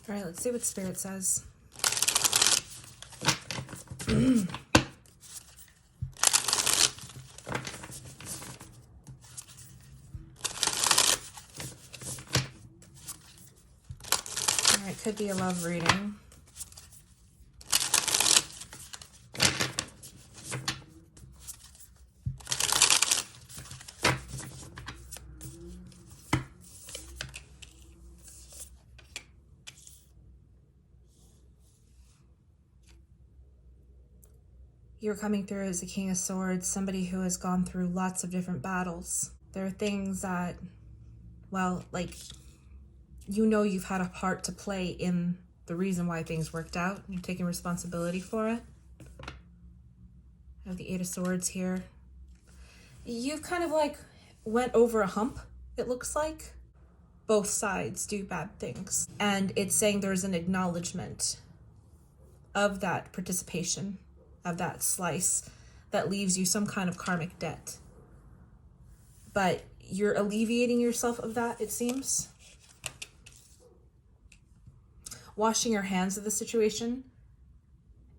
All right, let's see what Spirit says. All right, could be a love reading. You're coming through as a King of Swords, somebody who has gone through lots of different battles. There are things that, well, like, you know you've had a part to play in the reason why things worked out. You're taking responsibility for it. I have the Eight of Swords here. You've kind of like went over a hump, it looks like. Both sides do bad things. And it's saying there's an acknowledgement of that participation, of that slice that leaves you some kind of karmic debt. But you're alleviating yourself of that, it seems. Washing your hands of the situation.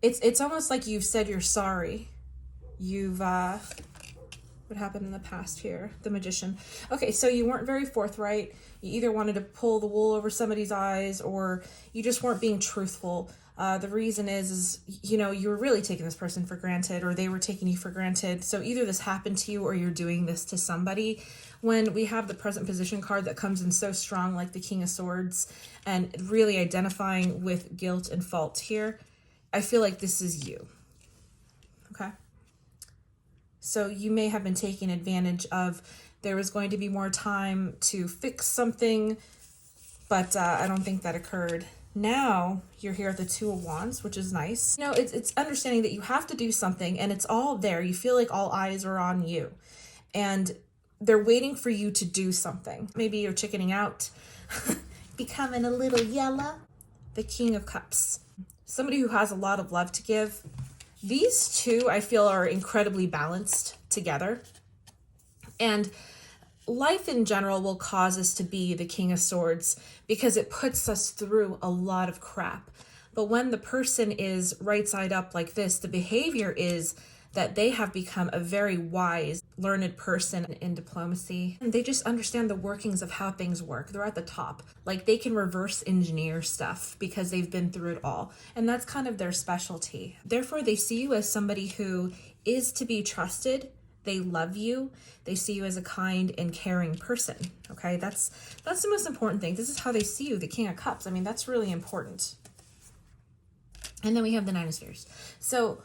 It's almost like you've said you're sorry. You've, what happened in the past here? The Magician. Okay, so you weren't very forthright. You either wanted to pull the wool over somebody's eyes or you just weren't being truthful. The reason is, you know, you were really taking this person for granted or they were taking you for granted. So either this happened to you or you're doing this to somebody. When we have the present position card that comes in so strong like the King of Swords and really identifying with guilt and fault here, I feel like this is you. Okay? So you may have been taking advantage of, there was going to be more time to fix something, but I don't think that occurred. Now you're here at the Two of Wands, which is nice. You know, it's understanding that you have to do something and it's all there. You feel like all eyes are on you and they're waiting for you to do something. Maybe you're chickening out, becoming a little yellow. The King of Cups, somebody who has a lot of love to give. These two, I feel, are incredibly balanced together. And life in general will cause us to be the King of Swords because it puts us through a lot of crap. But when the person is right side up like this, the behavior is that they have become a very wise, learned person in diplomacy. And they just understand the workings of how things work. They're at the top. Like they can reverse engineer stuff because they've been through it all. And that's kind of their specialty. Therefore, they see you as somebody who is to be trusted. They love you. They see you as a kind and caring person. Okay, that's the most important thing. This is how they see you, the King of Cups. I mean, that's really important. And then we have the Nine of Spheres. So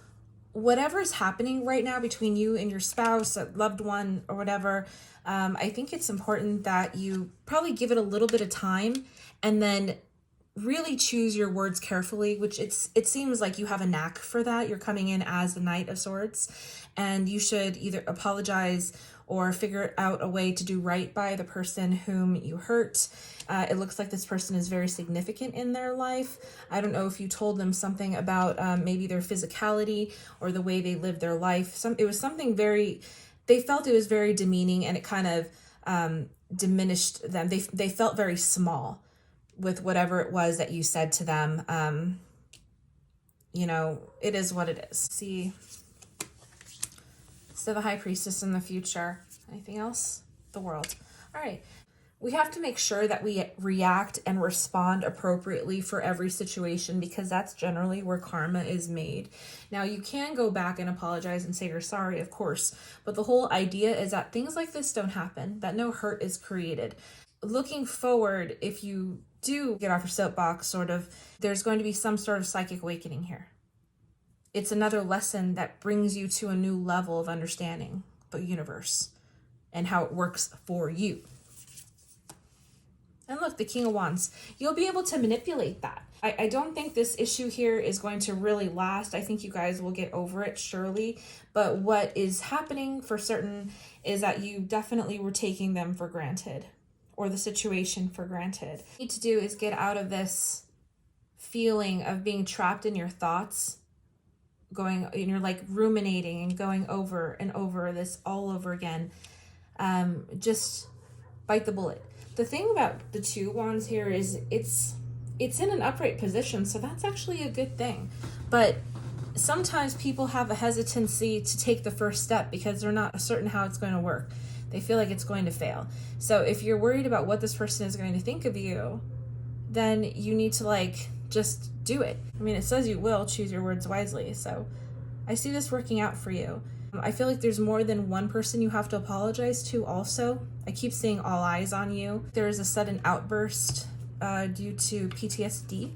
whatever's happening right now between you and your spouse, a loved one, or whatever, I think it's important that you probably give it a little bit of time and then really choose your words carefully, which it seems like you have a knack for that. You're coming in as the Knight of Swords, and you should either apologize or figure out a way to do right by the person whom you hurt. It looks like this person is very significant in their life. I don't know if you told them something about maybe their physicality or the way they lived their life. It was something they felt it was very demeaning, and it kind of diminished them. They felt very small with whatever it was that you said to them. You know, it is what it is. See, so the High Priestess in the future. Anything else? The World. All right. We have to make sure that we react and respond appropriately for every situation because that's generally where karma is made. Now, you can go back and apologize and say you're sorry, of course, but the whole idea is that things like this don't happen, that no hurt is created. Looking forward, if you do get off your soapbox, sort of, there's going to be some sort of psychic awakening here. It's another lesson that brings you to a new level of understanding the universe and how it works for you. And look, the King of Wands, you'll be able to manipulate that. I don't think this issue here is going to really last. I think you guys will get over it, surely. But what is happening for certain is that you definitely were taking them for granted, or the situation for granted. What you need to do is get out of this feeling of being trapped in your thoughts, and you're like ruminating and going over and over this all over again. Just bite the bullet. The thing about the Two Wands here is it's it's in an upright position, so that's actually a good thing. But sometimes people have a hesitancy to take the first step because they're not certain how it's going to work. They feel like it's going to fail. So if you're worried about what this person is going to think of you, then you need to like just do it. I mean, it says you will choose your words wisely. So I see this working out for you. I feel like there's more than one person you have to apologize to also. I keep seeing all eyes on you. There is a sudden outburst due to PTSD.